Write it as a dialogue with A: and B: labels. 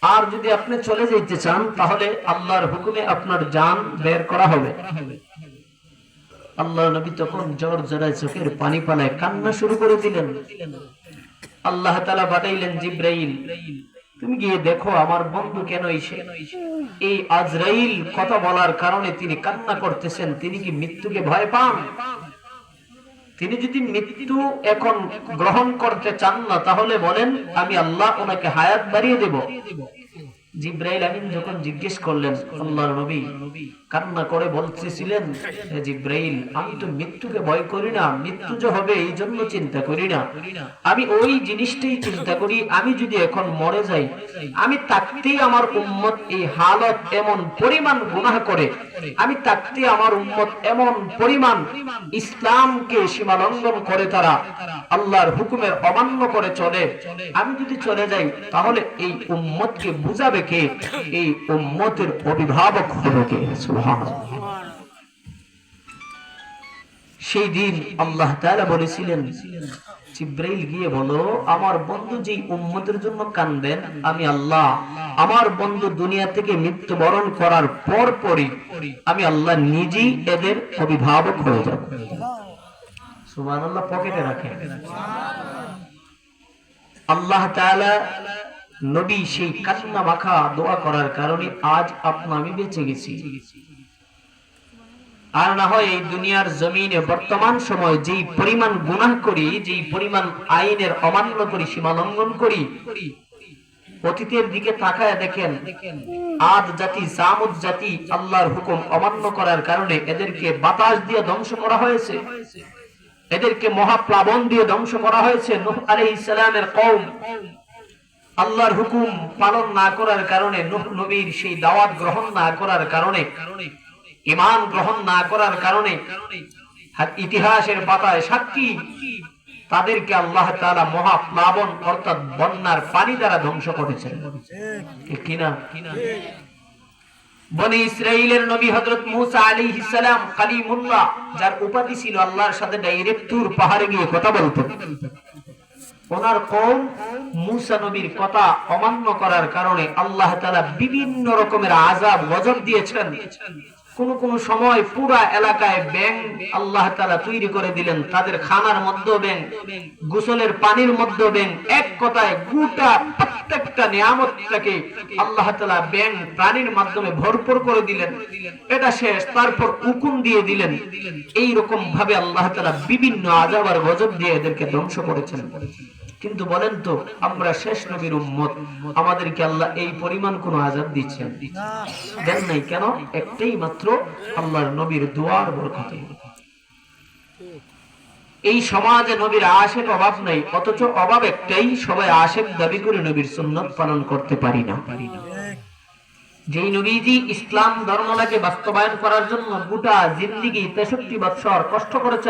A: আর যদি আপনি চলে যেতে চান তাহলে আল্লাহর হুকুমে আপনার জান বের করা হবে। আল্লাহর নবী তখন জ্বর জড়ায় চোখের পানি পালায় কান্না শুরু করে দিলেন। আল্লাহ তাআলা পাঠাইলেন জিবরাইল, তুমি গিয়ে দেখো আমার বন্ধু কেন এই আজরাইল কথা বলার কারণে তিনি কান্না করতেছেন, তিনি কি মৃত্যুকে ভয় পান? তিনি যদি মৃত্যু এখন গ্রহণ করতে চান না তাহলে বলেন, আমি আল্লাহ ওনাকে হায়াত বাড়িয়ে দেব। জিবরাইল আমিন যখন জিজ্ঞেস করলেন, আল্লাহর নবী কান্না করে বলতেছিলেন, হে জিবরাইল, আমি তো মৃত্যুকে ভয় করি না, মৃত্যু যে হবে এই জন্য চিন্তা করি না, আমি ওই জিনিসটাই চিন্তা করি, আমি যদি এখন মরে যাই, আমি থাকতেই আমার উম্মত এই হালত এমন পরিমাণ গুনাহ করে, আমি থাকতে আমার উম্মত এমন পরিমাণ ইসলামকে সীমালঙ্ঘন করে, তারা আল্লাহর হুকুমের অমান্য করে চলে, আমি যদি চলে যাই তাহলে এই উম্মতকে বুঝাবে কে? এই উম্মতের অভিভাবক হবে কে? সুবহানাল্লাহ। সেই দিন আল্লাহ তাআলা বলেছিলেন, জিবরাইল গিয়ে বলো আমার বন্ধু যেই উম্মতের জন্য কাঁদেন, আমি আল্লাহ আমার বন্ধু দুনিয়া থেকে মৃত্যুবরণ করার পরপরই আমি আল্লাহ নিজেই এদের অভিভাবক হয়ে যাব। সুবহানাল্লাহ, পকেটে রাখেন। আল্লাহ তাআলা নবী সেই কান্না মাখা দোয়া করার কারণে আজ আপনি আমি বেঁচে গেছি। আর না হয় এই দুনিয়ার জমিনে বর্তমান সময় যেই পরিমাণ গুনাহ করি, যেই পরিমাণ আইনের অমান্য করি, সীমা লঙ্ঘন করি, অতীতের দিকে তাকায় দেখেন, আদ জাতি সামুদ জাতি আল্লাহর হুকুম অমান্য করার কারণে এদেরকে বাতাস দিয়ে ধ্বংস করা হয়েছে, এদেরকে মহাপ্লাবন দিয়ে ধ্বংস করা হয়েছে। নূহ আলাইহিস সালামের কওম আল্লাহর হুকুম পালন না করার কারণে, নূহ নবীর সেই দাওয়াত গ্রহণ না করার কারণে, ঈমান গ্রহণ না করার কারণে ইতিহাসের পাতায় সাক্ষী, তাদেরকে আল্লাহ তাআলা মহাপ্লাবন অর্থাৎ বন্যার পানি দ্বারা ধ্বংস করেছেন, ঠিক কিনা? বনি ইসরাইলের নবী হযরত মূসা আলাইহিস সালাম কালিমুল্লাহ, যার উপাধি ছিল আল্লাহর সাথে ডাইরেক্ট তুর পাহাড়ে গিয়ে কথা বলতেন, ওনার কওম মূসা নবীর কথা অমান্য করার কারণে আল্লাহ তাআলা বিভিন্ন রকমের আযাব গজব দিয়েছেন। কোন কোন সময় পুরা এলাকায় ব্যাঙ আল্লাহ তাআলা তৈরি করে দিলেন, তাদের খানার মধ্যে ব্যাঙ, গোসলের পানির মধ্যে ব্যাঙ, এক কথায় গোটা প্রত্যেকটা নিয়ামতটাকে আল্লাহ তাআলা ব্যাঙ প্রাণীর মাধ্যমে ভরপুর করে দিলেন। এটা শেষ, তারপর হুকুম দিয়ে দিলেন। এই রকম ভাবে আল্লাহ তাআলা বিভিন্ন আযাব আর গজব দিয়ে এদেরকে ধ্বংস করেছেন। কিন্তু বলেন তো, আমরা শেষ নবীর উম্মত, আমাদেরকে আল্লাহ এই পরিমাণ কোন আযাব দিচ্ছেন? দেন নাই। কেন? একটাই মাত্র আল্লাহর নবীর দোয়ার বরকতে। এই সমাজে নবীর আশিক অভাব নাই, অথচ অভাব একটাই, সবাই আশিক দাবি করে নবীর সুন্নাত পালন করতে পারি না। যেই নবীজি ইসলাম ধর্মটাকে বাস্তবায়ন করার জন্য গোটা জিন্দেগি 63 বছর কষ্ট করেছেন,